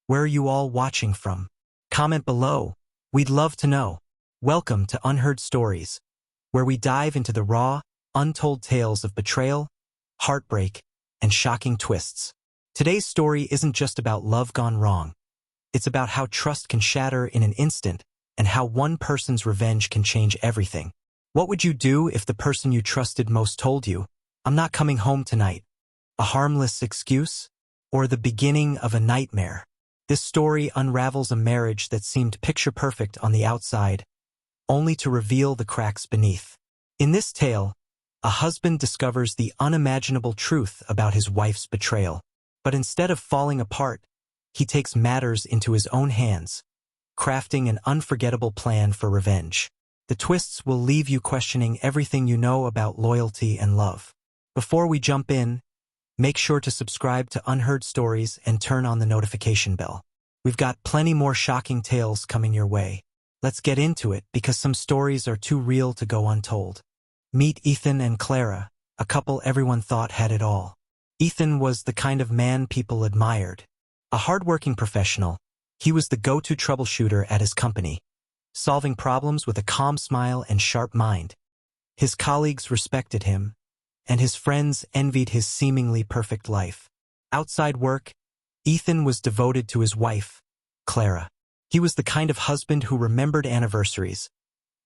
Where are you all watching from? Comment below. We'd love to know. Welcome to Unheard Stories, where we dive into the raw, untold tales of betrayal, heartbreak, and shocking twists. Today's story isn't just about love gone wrong. It's about how trust can shatter in an instant and how one person's revenge can change everything. What would you do if the person you trusted most told you, "I'm not coming home tonight"? A harmless excuse? Or the beginning of a nightmare? This story unravels a marriage that seemed picture-perfect on the outside, only to reveal the cracks beneath. In this tale, a husband discovers the unimaginable truth about his wife's betrayal. But instead of falling apart, he takes matters into his own hands, crafting an unforgettable plan for revenge. The twists will leave you questioning everything you know about loyalty and love. Before we jump in, make sure to subscribe to Unheard Stories and turn on the notification bell. We've got plenty more shocking tales coming your way. Let's get into it because some stories are too real to go untold. Meet Ethan and Clara, a couple everyone thought had it all. Ethan was the kind of man people admired. A hardworking professional, he was the go-to troubleshooter at his company, solving problems with a calm smile and sharp mind. His colleagues respected him, and his friends envied his seemingly perfect life. Outside work, Ethan was devoted to his wife, Clara. He was the kind of husband who remembered anniversaries,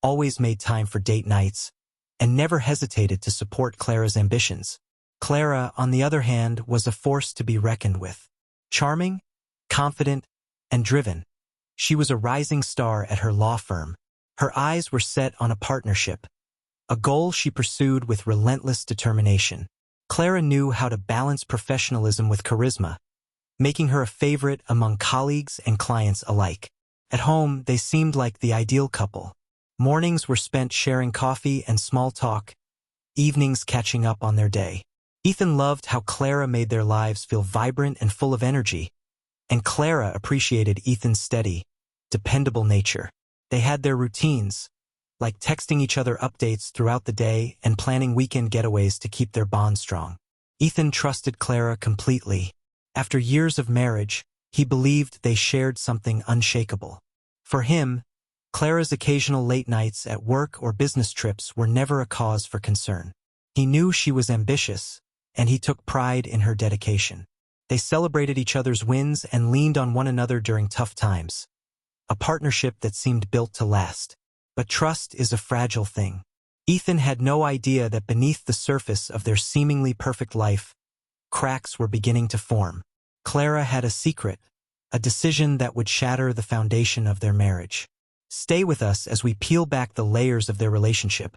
always made time for date nights, and never hesitated to support Clara's ambitions. Clara, on the other hand, was a force to be reckoned with. Charming, confident, and driven, she was a rising star at her law firm. Her eyes were set on a partnership, a goal she pursued with relentless determination. Clara knew how to balance professionalism with charisma, making her a favorite among colleagues and clients alike. At home, they seemed like the ideal couple. Mornings were spent sharing coffee and small talk, evenings catching up on their day. Ethan loved how Clara made their lives feel vibrant and full of energy, and Clara appreciated Ethan's steady, dependable nature. They had their routines, like texting each other updates throughout the day and planning weekend getaways to keep their bond strong. Ethan trusted Clara completely. After years of marriage, he believed they shared something unshakable. For him, Clara's occasional late nights at work or business trips were never a cause for concern. He knew she was ambitious, and he took pride in her dedication. They celebrated each other's wins and leaned on one another during tough times. A partnership that seemed built to last. But trust is a fragile thing. Ethan had no idea that beneath the surface of their seemingly perfect life, cracks were beginning to form. Clara had a secret, a decision that would shatter the foundation of their marriage. Stay with us as we peel back the layers of their relationship,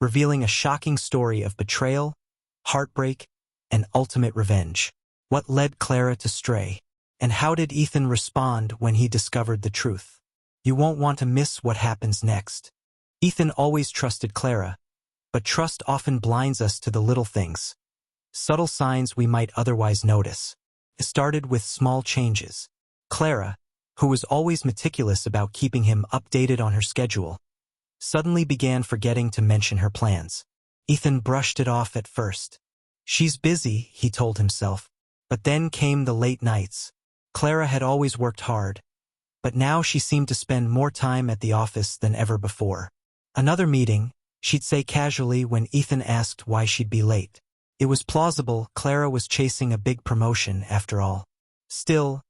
revealing a shocking story of betrayal, heartbreak, and ultimate revenge. What led Clara to stray? And how did Ethan respond when he discovered the truth? You won't want to miss what happens next. Ethan always trusted Clara, but trust often blinds us to the little things, subtle signs we might otherwise notice. It started with small changes. Clara, who was always meticulous about keeping him updated on her schedule, suddenly began forgetting to mention her plans. Ethan brushed it off at first. "She's busy," he told himself. But then came the late nights. Clara had always worked hard, but now she seemed to spend more time at the office than ever before. Another meeting, she'd say casually when Ethan asked why she'd be late. It was plausible. Clara was chasing a big promotion, after all. Still,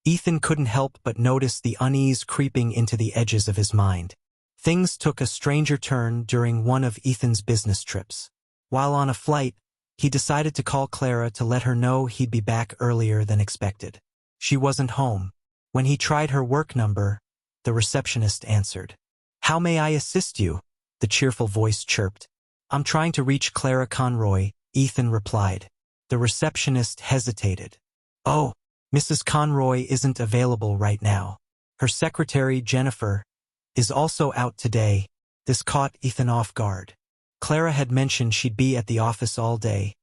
Ethan couldn't help but notice the unease creeping into the edges of his mind. Things took a stranger turn during one of Ethan's business trips. While on a flight, he decided to call Clara to let her know he'd be back earlier than expected. She wasn't home. When he tried her work number, the receptionist answered. "How may I assist you?" the cheerful voice chirped. "I'm trying to reach Clara Conroy," Ethan replied. The receptionist hesitated. "Oh, Mrs. Conroy isn't available right now. Her secretary, Jennifer, is also out today." This caught Ethan off guard. Clara had mentioned she'd be at the office all day,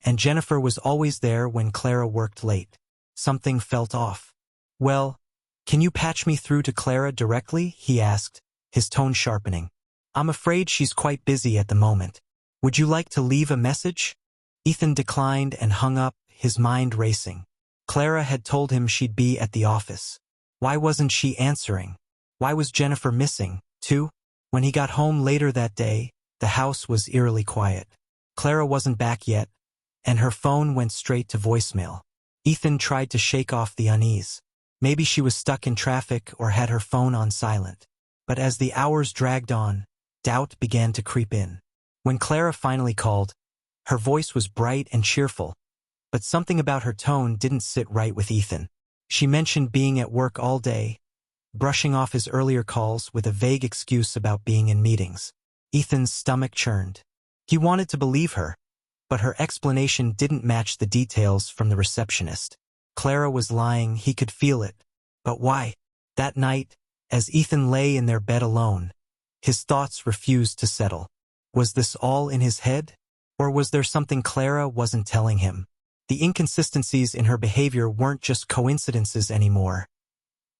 and Jennifer was always there when Clara worked late. Something felt off. "Well, can you patch me through to Clara directly?" he asked, his tone sharpening. "I'm afraid she's quite busy at the moment. Would you like to leave a message?" Ethan declined and hung up, his mind racing. Clara had told him she'd be at the office. Why wasn't she answering? Why was Jennifer missing, too? When he got home later that day, the house was eerily quiet. Clara wasn't back yet, and her phone went straight to voicemail. Ethan tried to shake off the unease. Maybe she was stuck in traffic or had her phone on silent. But as the hours dragged on, doubt began to creep in. When Clara finally called, her voice was bright and cheerful, but something about her tone didn't sit right with Ethan. She mentioned being at work all day, brushing off his earlier calls with a vague excuse about being in meetings. Ethan's stomach churned. He wanted to believe her, but her explanation didn't match the details from the receptionist. Clara was lying, he could feel it. But why? That night, as Ethan lay in their bed alone, his thoughts refused to settle. Was this all in his head? Or was there something Clara wasn't telling him? The inconsistencies in her behavior weren't just coincidences anymore.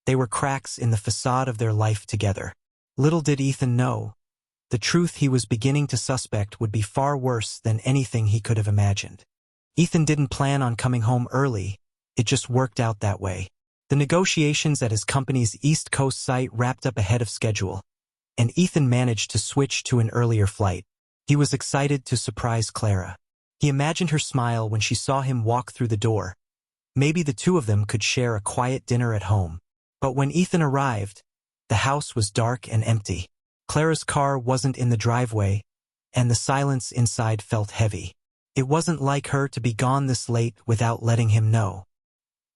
They were cracks in the facade of their life together. Little did Ethan know, the truth he was beginning to suspect would be far worse than anything he could have imagined. Ethan didn't plan on coming home early, it just worked out that way. The negotiations at his company's East Coast site wrapped up ahead of schedule, and Ethan managed to switch to an earlier flight. He was excited to surprise Clara. He imagined her smile when she saw him walk through the door. Maybe the two of them could share a quiet dinner at home. But when Ethan arrived, the house was dark and empty. Clara's car wasn't in the driveway, and the silence inside felt heavy. It wasn't like her to be gone this late without letting him know.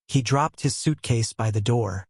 He dropped his suitcase by the door,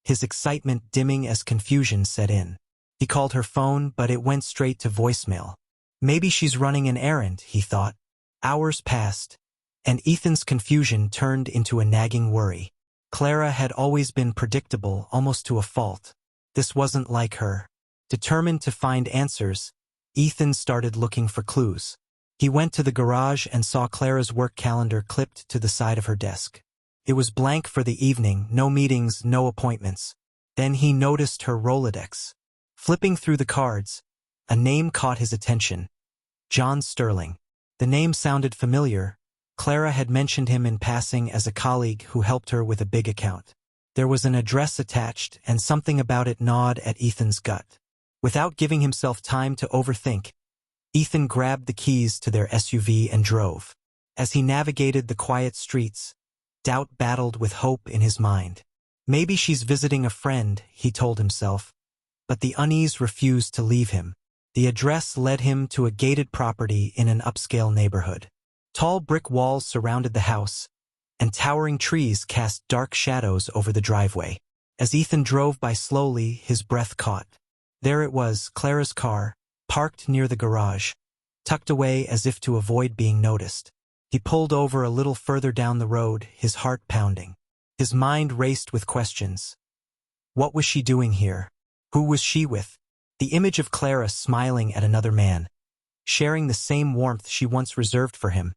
his excitement dimming as confusion set in. He called her phone, but it went straight to voicemail. Maybe she's running an errand, he thought. Hours passed, and Ethan's confusion turned into a nagging worry. Clara had always been predictable, almost to a fault. This wasn't like her. Determined to find answers, Ethan started looking for clues. He went to the garage and saw Clara's work calendar clipped to the side of her desk. It was blank for the evening, no meetings, no appointments. Then he noticed her Rolodex. Flipping through the cards, a name caught his attention. John Sterling. The name sounded familiar. Clara had mentioned him in passing as a colleague who helped her with a big account. There was an address attached, and something about it gnawed at Ethan's gut. Without giving himself time to overthink, Ethan grabbed the keys to their SUV and drove. As he navigated the quiet streets, doubt battled with hope in his mind. Maybe she's visiting a friend, he told himself, but the unease refused to leave him. The address led him to a gated property in an upscale neighborhood. Tall brick walls surrounded the house, and towering trees cast dark shadows over the driveway. As Ethan drove by slowly, his breath caught. There it was, Clara's car, parked near the garage, tucked away as if to avoid being noticed. He pulled over a little further down the road, his heart pounding. His mind raced with questions. What was she doing here? Who was she with? The image of Clara smiling at another man, sharing the same warmth she once reserved for him,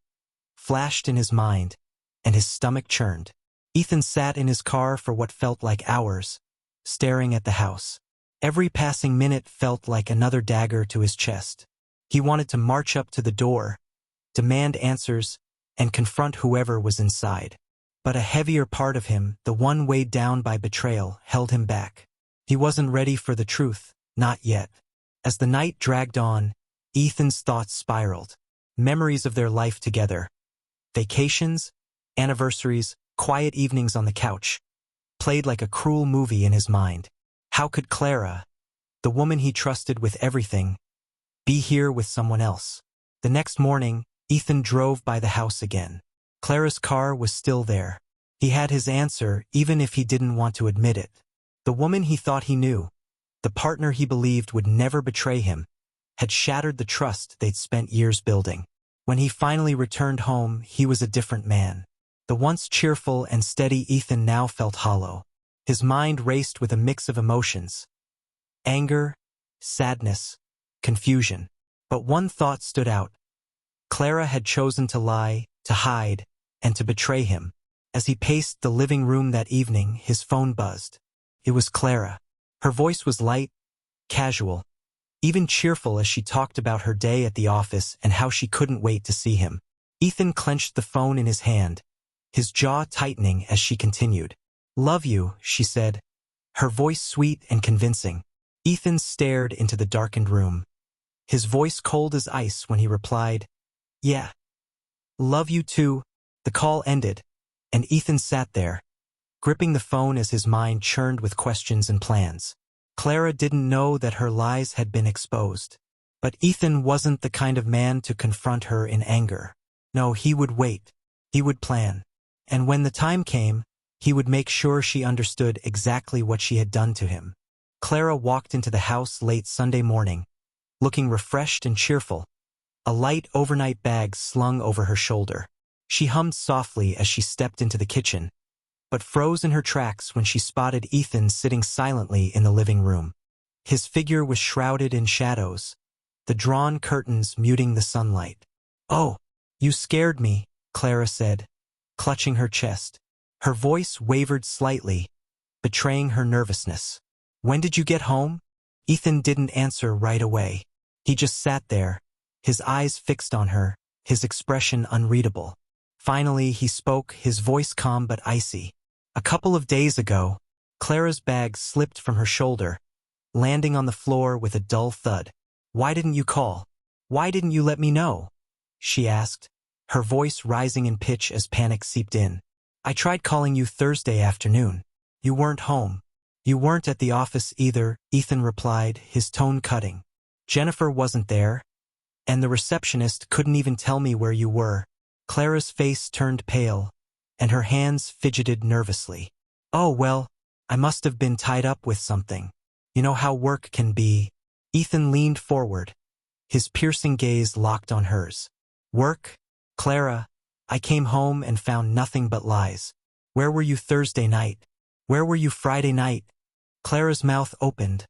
flashed in his mind, and his stomach churned. Ethan sat in his car for what felt like hours, staring at the house. Every passing minute felt like another dagger to his chest. He wanted to march up to the door, demand answers, and confront whoever was inside. But a heavier part of him, the one weighed down by betrayal, held him back. He wasn't ready for the truth, not yet. As the night dragged on, Ethan's thoughts spiraled. Memories of their life together. Vacations, anniversaries, quiet evenings on the couch, played like a cruel movie in his mind. How could Clara, the woman he trusted with everything, be here with someone else? The next morning, Ethan drove by the house again. Clara's car was still there. He had his answer, even if he didn't want to admit it. The woman he thought he knew, the partner he believed would never betray him, had shattered the trust they'd spent years building. When he finally returned home, he was a different man. The once cheerful and steady Ethan now felt hollow. His mind raced with a mix of emotions. Anger, sadness, confusion. But one thought stood out. Clara had chosen to lie, to hide, and to betray him. As he paced the living room that evening, his phone buzzed. It was Clara. Her voice was light, casual, even cheerful as she talked about her day at the office and how she couldn't wait to see him. Ethan clenched the phone in his hand, his jaw tightening as she continued. "Love you," she said, her voice sweet and convincing. Ethan stared into the darkened room, his voice cold as ice when he replied, "Yeah. Love you too." The call ended, and Ethan sat there, gripping the phone as his mind churned with questions and plans. Clara didn't know that her lies had been exposed. But Ethan wasn't the kind of man to confront her in anger. No, he would wait. He would plan. And when the time came, he would make sure she understood exactly what she had done to him. Clara walked into the house late Sunday morning, looking refreshed and cheerful, a light overnight bag slung over her shoulder. She hummed softly as she stepped into the kitchen, but froze in her tracks when she spotted Ethan sitting silently in the living room. His figure was shrouded in shadows, the drawn curtains muting the sunlight. "Oh, you scared me," Clara said, clutching her chest. Her voice wavered slightly, betraying her nervousness. "When did you get home?" Ethan didn't answer right away. He just sat there, his eyes fixed on her, his expression unreadable. Finally, he spoke, his voice calm but icy. "A couple of days ago." Clara's bag slipped from her shoulder, landing on the floor with a dull thud. "Why didn't you call? Why didn't you let me know?" she asked, her voice rising in pitch as panic seeped in. "I tried calling you Thursday afternoon. You weren't home. You weren't at the office either," Ethan replied, his tone cutting. "Jennifer wasn't there, and the receptionist couldn't even tell me where you were." Clara's face turned pale, and her hands fidgeted nervously. "Oh, well, I must have been tied up with something. You know how work can be." Ethan leaned forward, his piercing gaze locked on hers. "Work? Clara, I came home and found nothing but lies. Where were you Thursday night? Where were you Friday night?" Clara's mouth opened,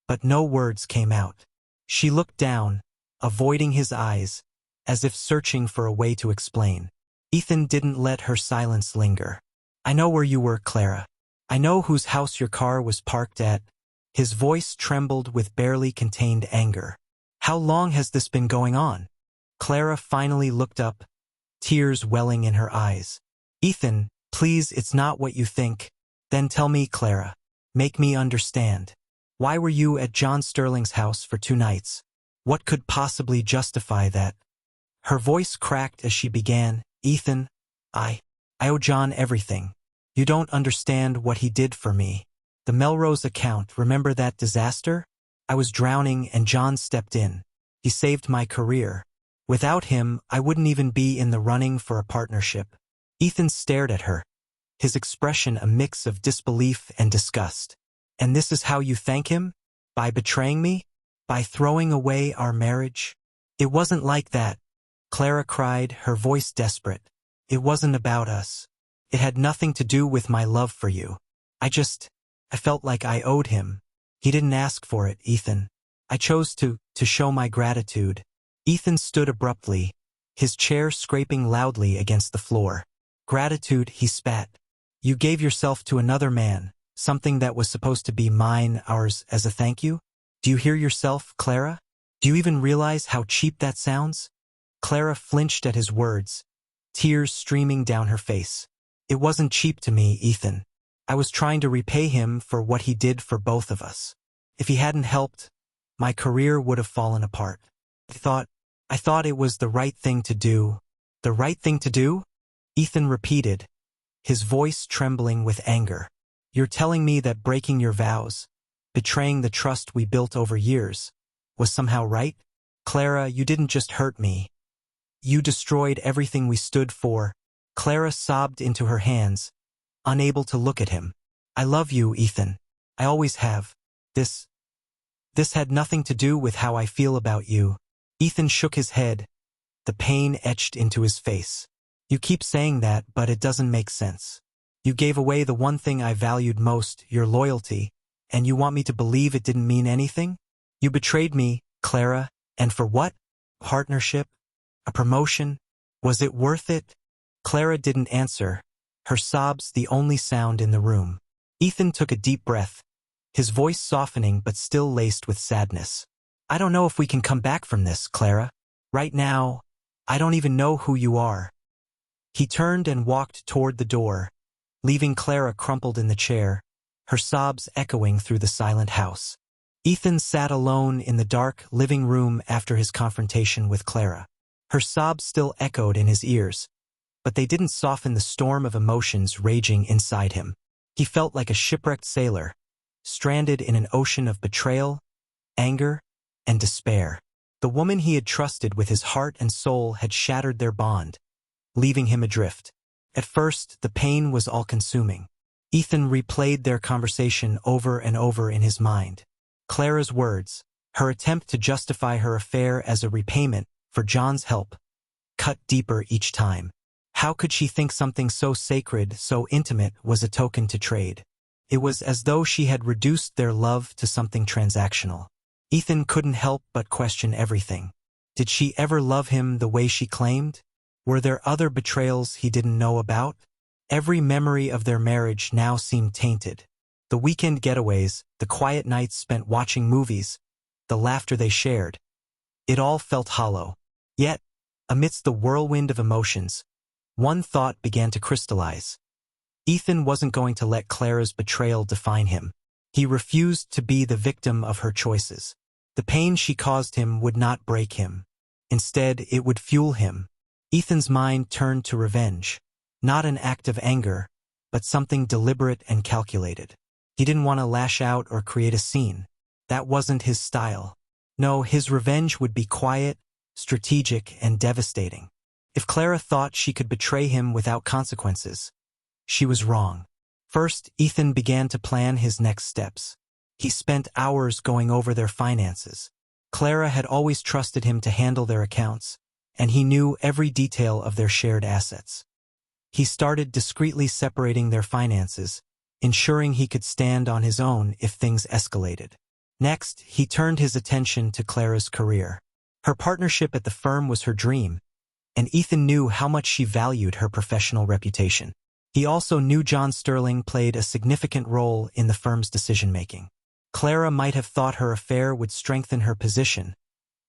but no words came out. She looked down, avoiding his eyes, as if searching for a way to explain. Ethan didn't let her silence linger. "I know where you were, Clara. I know whose house your car was parked at." His voice trembled with barely contained anger. "How long has this been going on?" Clara finally looked up, tears welling in her eyes. "Ethan, please, it's not what you think." "Then tell me, Clara. Make me understand. Why were you at John Sterling's house for 2 nights? What could possibly justify that?" Her voice cracked as she began, "Ethan, I owe John everything. You don't understand what he did for me. The Melrose account, remember that disaster? I was drowning and John stepped in. He saved my career. Without him, I wouldn't even be in the running for a partnership." Ethan stared at her, his expression a mix of disbelief and disgust. "And this is how you thank him? By betraying me? By throwing away our marriage?" "It wasn't like that," Clara cried, her voice desperate. "It wasn't about us. It had nothing to do with my love for you. I felt like I owed him. He didn't ask for it, Ethan. I chose to show my gratitude." Ethan stood abruptly, his chair scraping loudly against the floor. "Gratitude," he spat. "You gave yourself to another man, something that was supposed to be mine, ours, as a thank you? Do you hear yourself, Clara? Do you even realize how cheap that sounds?" Clara flinched at his words, tears streaming down her face. "It wasn't cheap to me, Ethan. I was trying to repay him for what he did for both of us. If he hadn't helped, my career would have fallen apart. I thought it was the right thing to do." "The right thing to do?" Ethan repeated, his voice trembling with anger. "You're telling me that breaking your vows, betraying the trust we built over years, was somehow right? Clara, you didn't just hurt me. You destroyed everything we stood for." Clara sobbed into her hands, unable to look at him. "I love you, Ethan. I always have. This had nothing to do with how I feel about you." Ethan shook his head, the pain etched into his face. "You keep saying that, but it doesn't make sense. You gave away the one thing I valued most, your loyalty, and you want me to believe it didn't mean anything? You betrayed me, Clara, and for what? Partnership? A promotion? Was it worth it?" Clara didn't answer, her sobs the only sound in the room. Ethan took a deep breath, his voice softening but still laced with sadness. "I don't know if we can come back from this, Clara. Right now, I don't even know who you are." He turned and walked toward the door, leaving Clara crumpled in the chair, her sobs echoing through the silent house. Ethan sat alone in the dark living room after his confrontation with Clara. Her sobs still echoed in his ears, but they didn't soften the storm of emotions raging inside him. He felt like a shipwrecked sailor, stranded in an ocean of betrayal, anger, and despair. The woman he had trusted with his heart and soul had shattered their bond, leaving him adrift. At first, the pain was all-consuming. Ethan replayed their conversation over and over in his mind. Clara's words, her attempt to justify her affair as a repayment for John's help, cut deeper each time. How could she think something so sacred, so intimate, was a token to trade? It was as though she had reduced their love to something transactional. Ethan couldn't help but question everything. Did she ever love him the way she claimed? Were there other betrayals he didn't know about? Every memory of their marriage now seemed tainted. The weekend getaways, the quiet nights spent watching movies, the laughter they shared. It all felt hollow. Yet, amidst the whirlwind of emotions, one thought began to crystallize. Ethan wasn't going to let Clara's betrayal define him. He refused to be the victim of her choices. The pain she caused him would not break him. Instead, it would fuel him. Ethan's mind turned to revenge. Not an act of anger, but something deliberate and calculated. He didn't want to lash out or create a scene. That wasn't his style. No, his revenge would be quiet, strategic, and devastating. If Clara thought she could betray him without consequences, she was wrong. First, Ethan began to plan his next steps. He spent hours going over their finances. Clara had always trusted him to handle their accounts, and he knew every detail of their shared assets. He started discreetly separating their finances, ensuring he could stand on his own if things escalated. Next, he turned his attention to Clara's career. Her partnership at the firm was her dream, and Ethan knew how much she valued her professional reputation. He also knew John Sterling played a significant role in the firm's decision-making. Clara might have thought her affair would strengthen her position,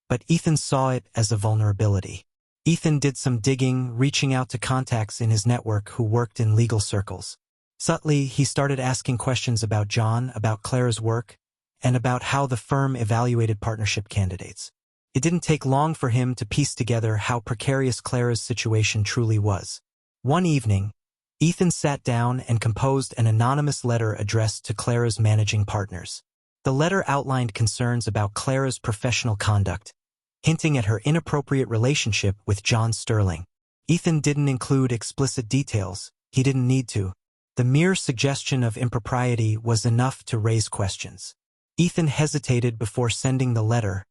but Ethan saw it as a vulnerability. Ethan did some digging, reaching out to contacts in his network who worked in legal circles. Subtly, he started asking questions about John, about Clara's work, and about how the firm evaluated partnership candidates. It didn't take long for him to piece together how precarious Clara's situation truly was. One evening, Ethan sat down and composed an anonymous letter addressed to Clara's managing partners. The letter outlined concerns about Clara's professional conduct, hinting at her inappropriate relationship with John Sterling. Ethan didn't include explicit details. He didn't need to. The mere suggestion of impropriety was enough to raise questions. Ethan hesitated before sending the letter,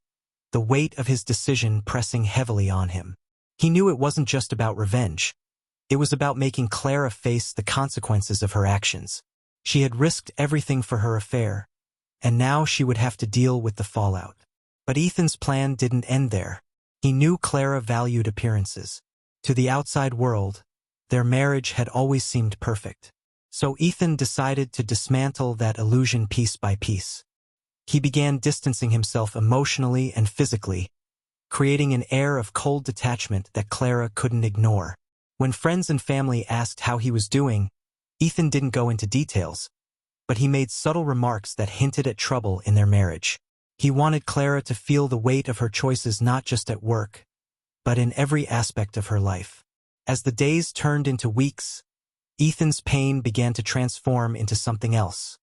the weight of his decision pressing heavily on him. He knew it wasn't just about revenge. It was about making Clara face the consequences of her actions. She had risked everything for her affair, and now she would have to deal with the fallout. But Ethan's plan didn't end there. He knew Clara valued appearances. To the outside world, their marriage had always seemed perfect. So Ethan decided to dismantle that illusion piece by piece. He began distancing himself emotionally and physically, creating an air of cold detachment that Clara couldn't ignore. When friends and family asked how he was doing, Ethan didn't go into details, but he made subtle remarks that hinted at trouble in their marriage. He wanted Clara to feel the weight of her choices not just at work, but in every aspect of her life. As the days turned into weeks, Ethan's pain began to transform into something else: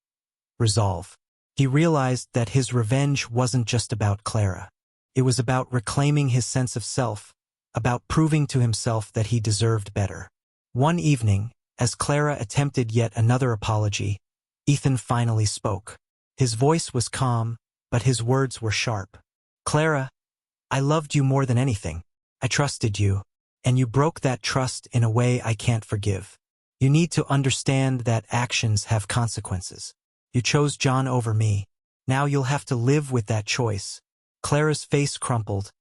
resolve. He realized that his revenge wasn't just about Clara. It was about reclaiming his sense of self, about proving to himself that he deserved better. One evening, as Clara attempted yet another apology, Ethan finally spoke. His voice was calm, but his words were sharp. "Clara, I loved you more than anything. I trusted you, and you broke that trust in a way I can't forgive. You need to understand that actions have consequences. You chose John over me. Now you'll have to live with that choice." Clara's face crumpled,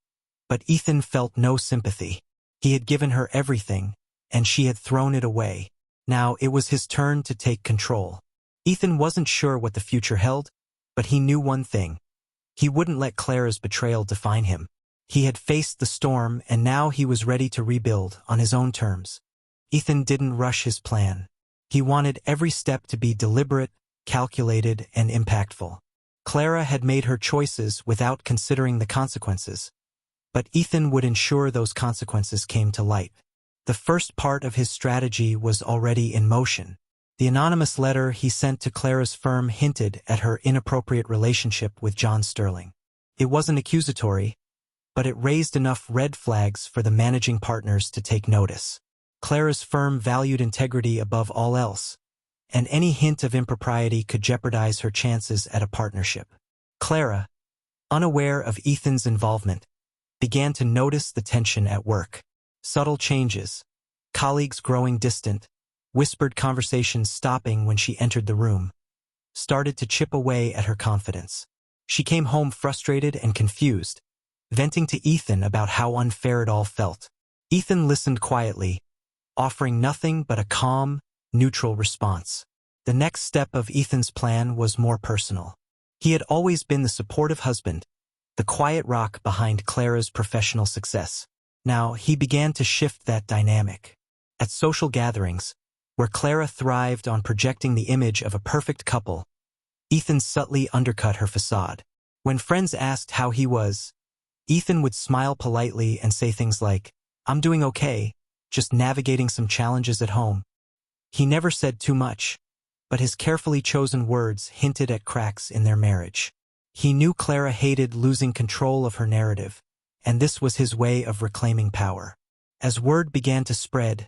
but Ethan felt no sympathy. He had given her everything, and she had thrown it away. Now it was his turn to take control. Ethan wasn't sure what the future held, but he knew one thing. He wouldn't let Clara's betrayal define him. He had faced the storm, and now he was ready to rebuild on his own terms. Ethan didn't rush his plan. He wanted every step to be deliberate, calculated, and impactful. Clara had made her choices without considering the consequences, but Ethan would ensure those consequences came to light. The first part of his strategy was already in motion. The anonymous letter he sent to Clara's firm hinted at her inappropriate relationship with John Sterling. It wasn't accusatory, but it raised enough red flags for the managing partners to take notice. Clara's firm valued integrity above all else, and any hint of impropriety could jeopardize her chances at a partnership. Clara, unaware of Ethan's involvement, began to notice the tension at work. Subtle changes, colleagues growing distant, whispered conversations stopping when she entered the room, started to chip away at her confidence. She came home frustrated and confused, venting to Ethan about how unfair it all felt. Ethan listened quietly, offering nothing but a calm, neutral response. The next step of Ethan's plan was more personal. He had always been the supportive husband, the quiet rock behind Clara's professional success. Now, he began to shift that dynamic. At social gatherings, where Clara thrived on projecting the image of a perfect couple, Ethan subtly undercut her facade. When friends asked how he was, Ethan would smile politely and say things like, "I'm doing okay, just navigating some challenges at home." He never said too much, but his carefully chosen words hinted at cracks in their marriage. He knew Clara hated losing control of her narrative, and this was his way of reclaiming power. As word began to spread,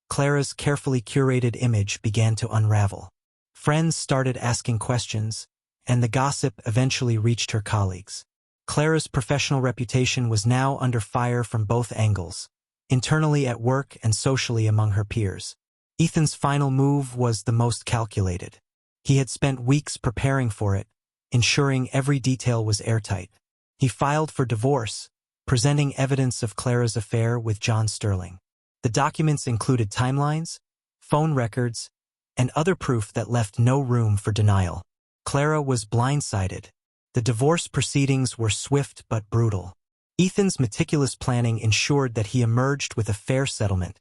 Clara's carefully curated image began to unravel. Friends started asking questions, and the gossip eventually reached her colleagues. Clara's professional reputation was now under fire from both angles, internally at work and socially among her peers. Ethan's final move was the most calculated. He had spent weeks preparing for it, ensuring every detail was airtight. He filed for divorce, presenting evidence of Clara's affair with John Sterling. The documents included timelines, phone records, and other proof that left no room for denial. Clara was blindsided. The divorce proceedings were swift but brutal. Ethan's meticulous planning ensured that he emerged with a fair settlement,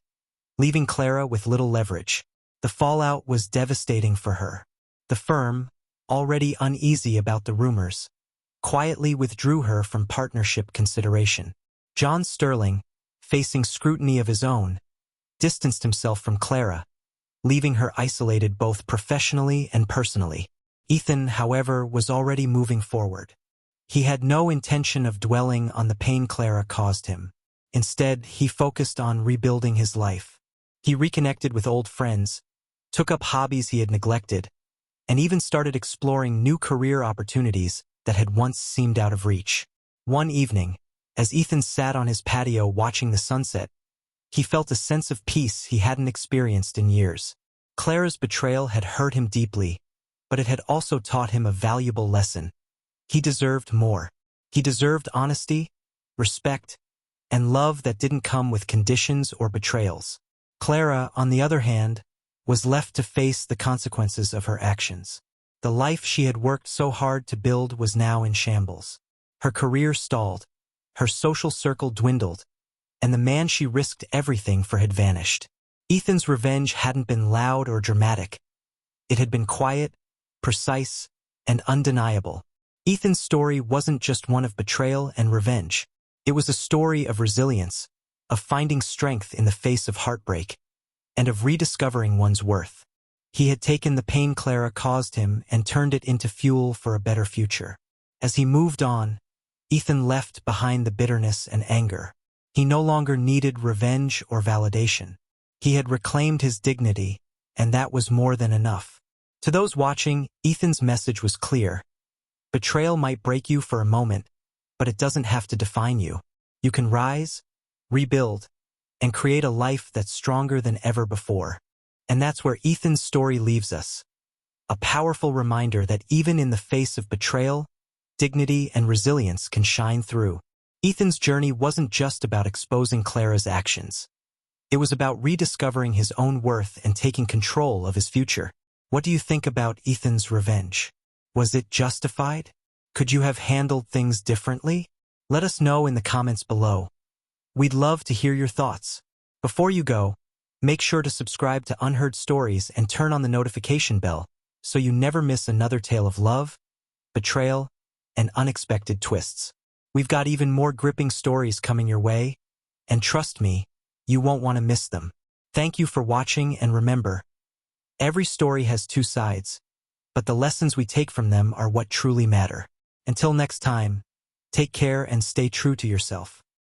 leaving Clara with little leverage. The fallout was devastating for her. The firm, already uneasy about the rumors, quietly withdrew her from partnership consideration. John Sterling, facing scrutiny of his own, distanced himself from Clara, leaving her isolated both professionally and personally. Ethan, however, was already moving forward. He had no intention of dwelling on the pain Clara caused him. Instead, he focused on rebuilding his life. He reconnected with old friends, took up hobbies he had neglected, and even started exploring new career opportunities that had once seemed out of reach. One evening, as Ethan sat on his patio watching the sunset, he felt a sense of peace he hadn't experienced in years. Clara's betrayal had hurt him deeply, but it had also taught him a valuable lesson. He deserved more. He deserved honesty, respect, and love that didn't come with conditions or betrayals. Clara, on the other hand, was left to face the consequences of her actions. The life she had worked so hard to build was now in shambles. Her career stalled, her social circle dwindled, and the man she risked everything for had vanished. Ethan's revenge hadn't been loud or dramatic. It had been quiet, precise, and undeniable. Ethan's story wasn't just one of betrayal and revenge. It was a story of resilience, of finding strength in the face of heartbreak, and of rediscovering one's worth. He had taken the pain Clara caused him and turned it into fuel for a better future. As he moved on, Ethan left behind the bitterness and anger. He no longer needed revenge or validation. He had reclaimed his dignity, and that was more than enough. To those watching, Ethan's message was clear. Betrayal might break you for a moment, but it doesn't have to define you. You can rise, rebuild, and create a life that's stronger than ever before. And that's where Ethan's story leaves us. A powerful reminder that even in the face of betrayal, dignity and resilience can shine through. Ethan's journey wasn't just about exposing Clara's actions. It was about rediscovering his own worth and taking control of his future. What do you think about Ethan's revenge? Was it justified? Could you have handled things differently? Let us know in the comments below. We'd love to hear your thoughts. Before you go, Make sure to subscribe to Unheard Stories and turn on the notification bell so you never miss another tale of love, betrayal, and unexpected twists. We've got even more gripping stories coming your way, and trust me, you won't want to miss them. Thank you for watching, and remember, every story has two sides, but the lessons we take from them are what truly matter. Until next time, take care and stay true to yourself.